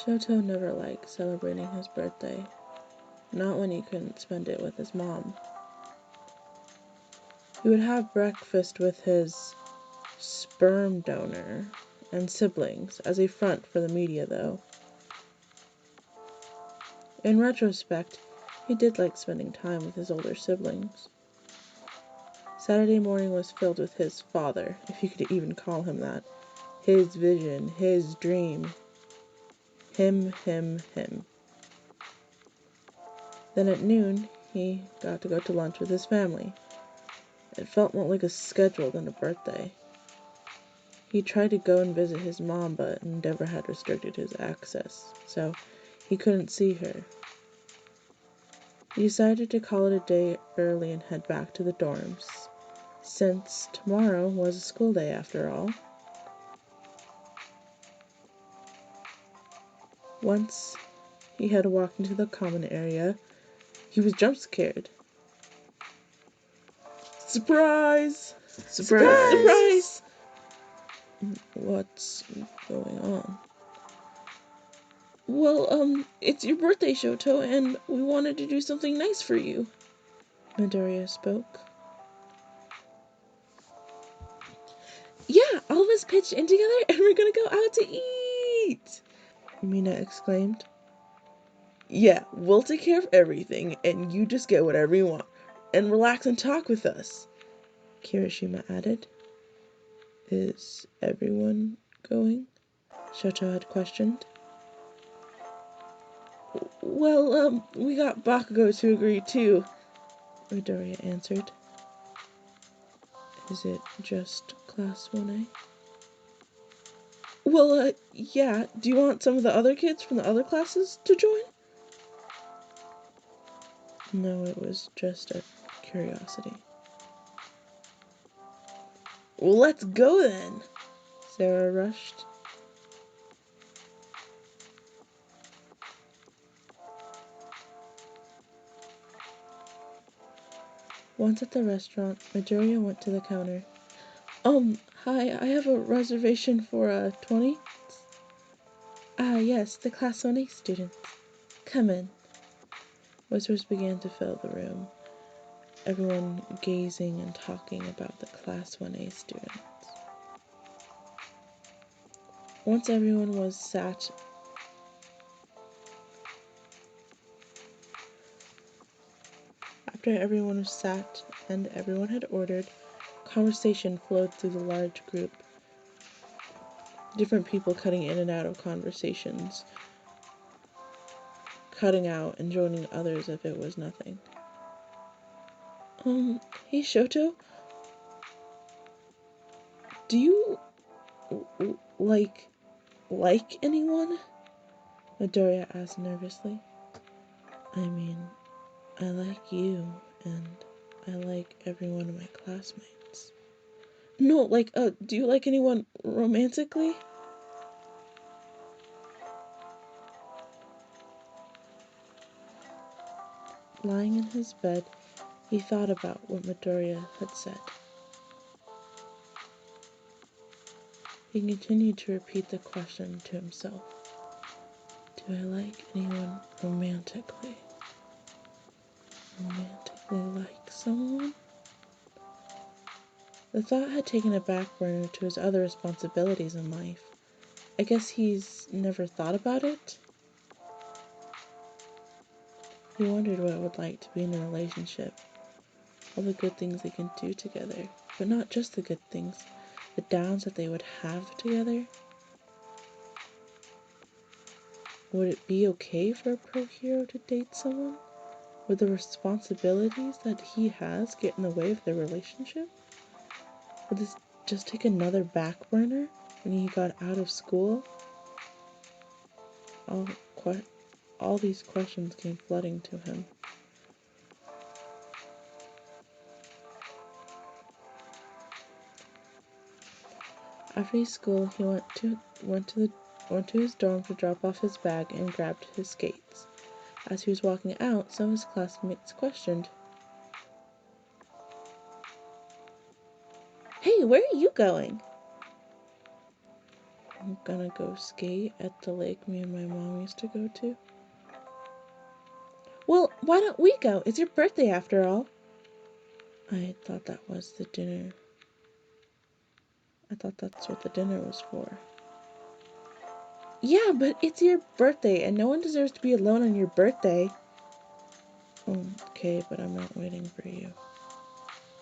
Shoto never liked celebrating his birthday, not when he couldn't spend it with his mom. He would have breakfast with his sperm donor and siblings as a front for the media, though. In retrospect, he did like spending time with his older siblings. Saturday morning was filled with his father, if you could even call him that. His vision, his dream. Him. Then at noon, he got to go to lunch with his family. It felt more like a schedule than a birthday. He tried to go and visit his mom, but Endeavor had restricted his access, so he couldn't see her. He decided to call it a day early and head back to the dorms, since tomorrow was a school day after all. Once he had walked into the common area, he was jump scared. Surprise! Surprise! What's going on? Well, it's your birthday, Shoto, and we wanted to do something nice for you. Midoriya spoke. Yeah, all of us pitched in together and we're gonna go out to eat! Mina exclaimed. Yeah, we'll take care of everything, and you just get whatever you want. And relax and talk with us, Kirishima added. Is everyone going? Shoto had questioned. Well, we got Bakugo to agree too, Midoriya answered. Is it just Class 1A? Well, yeah. Do you want some of the other kids from the other classes to join? No, it was just a curiosity. Well, let's go then, Sarah rushed. Once at the restaurant, Midoriya went to the counter. Hi, I have a reservation for 20? Yes, the Class 1A students. Come in. Whispers began to fill the room, everyone gazing and talking about the Class 1A students. Once everyone was sat, after everyone was sat and everyone had ordered, conversation flowed through the large group. Different people cutting in and out of conversations, cutting out and joining others if it was nothing. Hey Shoto? Do you like anyone? Midoriya asked nervously. I mean, I like you, and I like every one of my classmates. No, do you like anyone romantically? Lying in his bed, he thought about what Midoriya had said. He continued to repeat the question to himself. Do I like anyone romantically? Romantically like someone? The thought had taken a back burner to his other responsibilities in life. I guess he's never thought about it. He wondered what it would like to be in a relationship. All the good things they can do together. But not just the good things. The downs that they would have together. Would it be okay for a pro hero to date someone? Would the responsibilities that he has get in the way of their relationship? Would this just take another back burner when he got out of school? All these questions came flooding to him. After school, he went to his dorm to drop off his bag and grabbed his skates. As he was walking out, some of his classmates questioned, Hey, where are you going? I'm gonna go skate at the lake me and my mom used to go to. Well, why don't we go? It's your birthday after all. I thought that was the dinner. I thought that's what the dinner was for. Yeah, but it's your birthday, and no one deserves to be alone on your birthday. Okay, but I'm not waiting for you.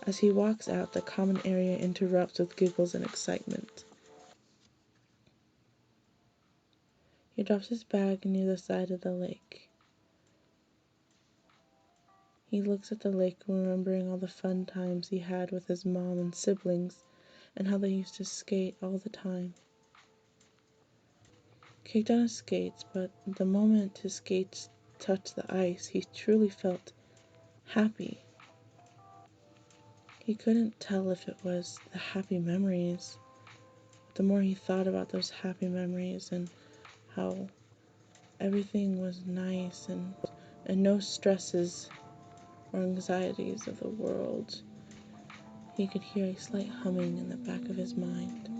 As he walks out, the common area interrupts with giggles and excitement. He drops his bag near the side of the lake. He looks at the lake, remembering all the fun times he had with his mom and siblings, and how they used to skate all the time. He kicked on his skates, but the moment his skates touched the ice, he truly felt happy. He couldn't tell if it was the happy memories. But the more he thought about those happy memories and how everything was nice and no stresses or anxieties of the world, he could hear a slight humming in the back of his mind.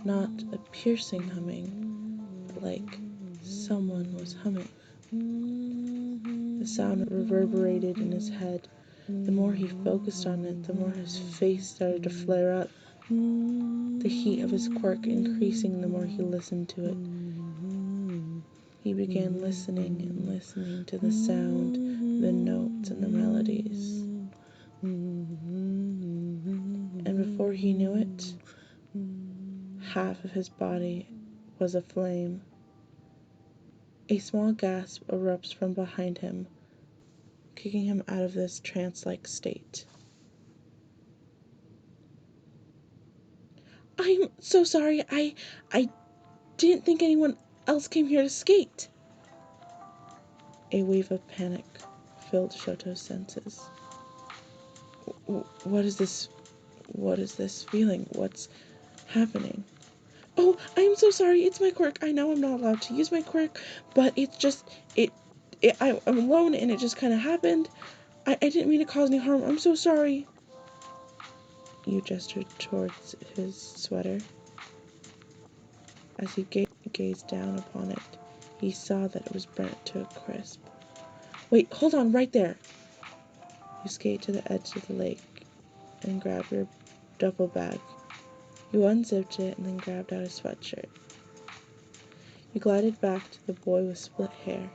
Not a piercing humming, but like someone was humming. The sound reverberated in his head. The more he focused on it, the more his face started to flare up. The heat of his quirk increasing the more he listened to it. He began listening and listening to the sound, the notes, and the melodies. And before he knew it, half of his body was aflame. A small gasp erupts from behind him, kicking him out of this trance-like state. I'm so sorry. I didn't think anyone else came here to skate. A wave of panic filled Shoto's senses. What is this? What is this feeling? What's happening? Oh, I'm so sorry. It's my quirk. I know I'm not allowed to use my quirk, but it's just, I'm alone and it just kind of happened. I didn't mean to cause any harm. I'm so sorry. You gestured towards his sweater. As he gazed down upon it, he saw that it was burnt to a crisp. Wait, hold on, right there. You skate to the edge of the lake and grab your duffel bag. You unzipped it and then grabbed out a sweatshirt. You glided back to the boy with split hair.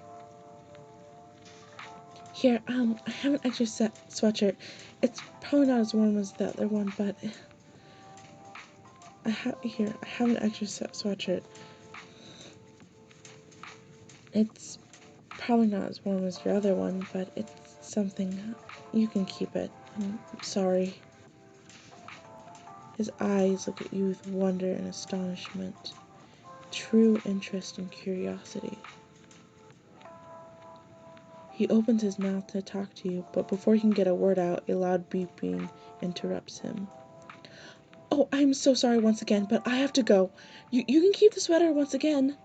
Here, I have an extra sweatshirt. It's probably not as warm as the other one, but I have an extra sweatshirt. It's probably not as warm as your other one, but it's something. You can keep it. I'm sorry. His eyes look at you with wonder and astonishment, true interest and curiosity. He opens his mouth to talk to you, but before he can get a word out, a loud beeping interrupts him. Oh, I'm so sorry once again, but I have to go. You can keep the sweater once again.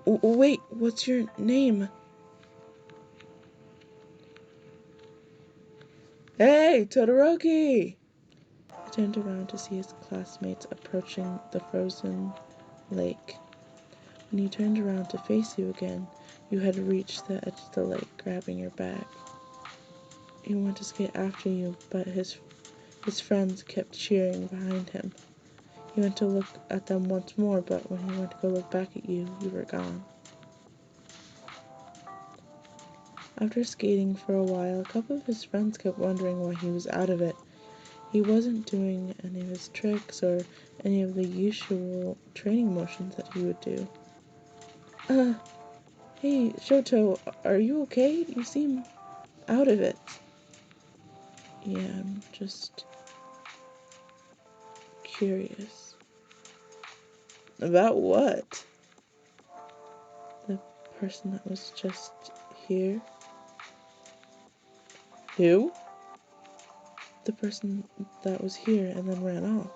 Wait, what's your name? Hey, Todoroki! He turned around to see his classmates approaching the frozen lake. When he turned around to face you again, you had reached the edge of the lake, grabbing your bag. He went to skate after you, but his friends kept cheering behind him. He went to look at them once more, but when he went to go look back at you, you were gone. After skating for a while, a couple of his friends kept wondering why he was out of it. He wasn't doing any of his tricks or any of the usual training motions that he would do. Hey, Shoto, are you okay? You seem out of it. Yeah, I'm just curious. About what? The person that was just here. Who? The person that was here and then ran off.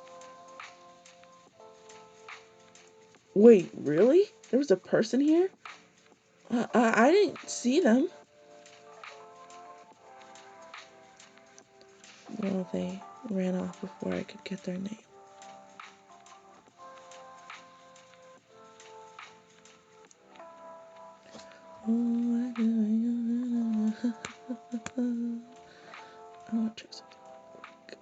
Wait, really? There was a person here? I didn't see them. Well, they ran off before I could get their name. I want to check something.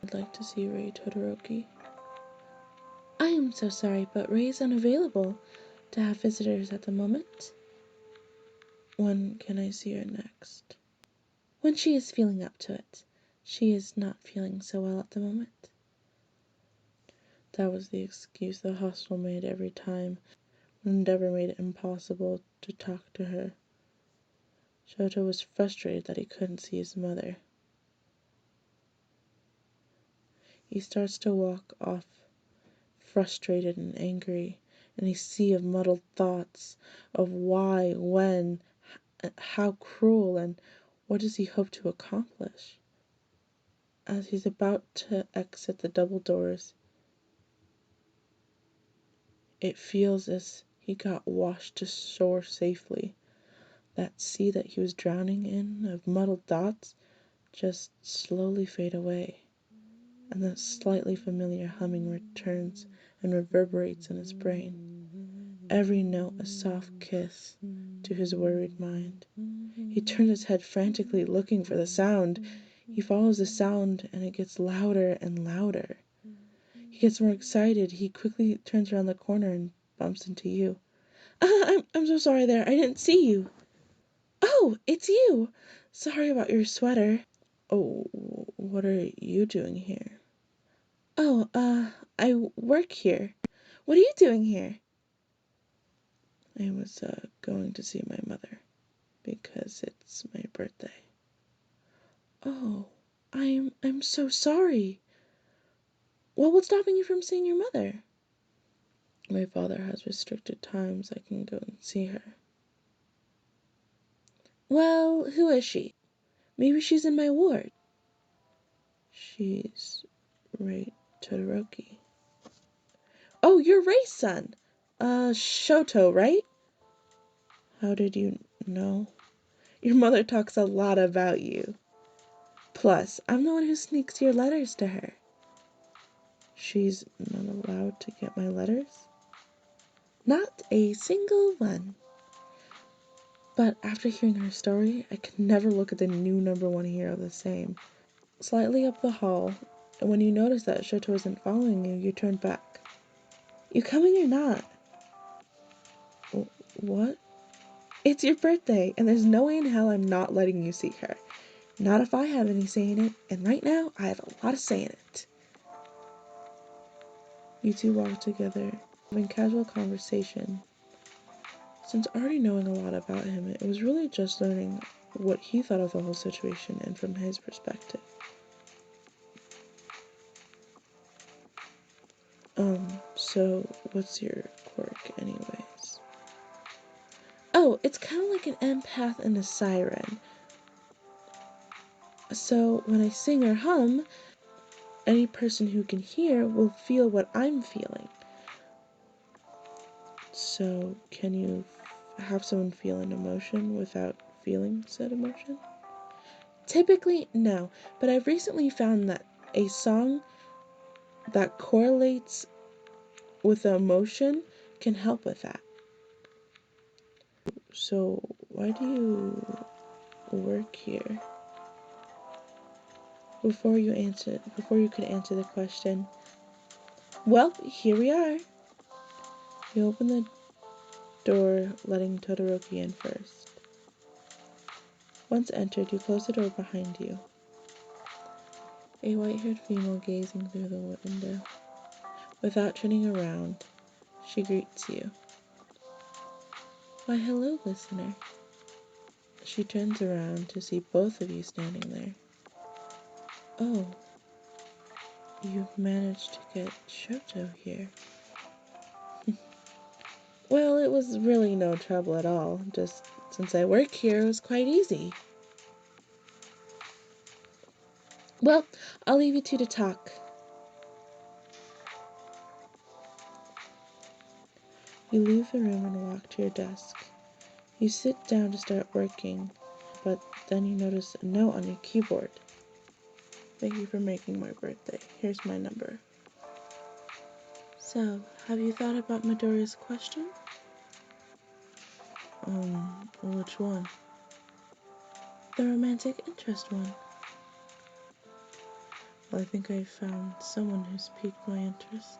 I'd like to see Ray Todoroki. I am so sorry, but Ray is unavailable to have visitors at the moment. When can I see her next? When she is feeling up to it. She is not feeling so well at the moment. That was the excuse the hospital made every time when Endeavor made it impossible to talk to her. Shoto was frustrated that he couldn't see his mother. He starts to walk off, frustrated and angry, in a sea of muddled thoughts of why, when, how cruel, and what does he hope to accomplish. As he's about to exit the double doors, it feels as he got washed to shore safely. That sea that he was drowning in of muddled thoughts just slowly fade away, and the slightly familiar humming returns and reverberates in his brain, every note a soft kiss to his worried mind. He turns his head frantically, looking for the sound. He follows the sound, and it gets louder and louder. He gets more excited. He quickly turns around the corner and bumps into you. I'm so sorry there. I didn't see you. Oh, it's you. Sorry about your sweater. Oh, what are you doing here? Oh, I work here. What are you doing here? I was, going to see my mother, because it's my birthday. Oh, I'm so sorry. Well, what's stopping you from seeing your mother? My father has restricted times I can go and see her. Well, who is she? Maybe she's in my ward. She's Ray Todoroki. Oh, you're Ray's son. Shoto, right? How did you know? Your mother talks a lot about you. Plus, I'm the one who sneaks your letters to her. She's not allowed to get my letters? Not a single one. But after hearing her story, I could never look at the new #1 hero the same. Slightly up the hall, and when you notice that Shoto isn't following you, you turn back. You coming or not? What? It's your birthday, and there's no way in hell I'm not letting you see her. Not if I have any say in it, and right now, I have a lot of say in it. You two walk together, having casual conversation. Since already knowing a lot about him, it was really just learning what he thought of the whole situation and from his perspective. So what's your quirk anyways? Oh, it's kind of like an empath and a siren. So when I sing or hum, any person who can hear will feel what I'm feeling. So can you have someone feel an emotion without feeling said emotion? Typically, no, but I've recently found that a song that correlates with the emotion can help with that. So why do you work here? Before you could answer the question, well, here we are. You open the door, letting Todoroki in first. Once entered, you close the door behind you. A white-haired female gazing through the window. Without turning around, she greets you. Why, hello, listener. She turns around to see both of you standing there. Oh, you've managed to get Shoto here. Well, it was really no trouble at all. Just since I work here, it was quite easy. Well, I'll leave you two to talk. You leave the room and walk to your desk. You sit down to start working, but then you notice a note on your keyboard. Thank you for making my birthday. Here's my number. So, have you thought about Midoriya's question? Which one? The romantic interest one. Well, I think I found someone who's piqued my interest.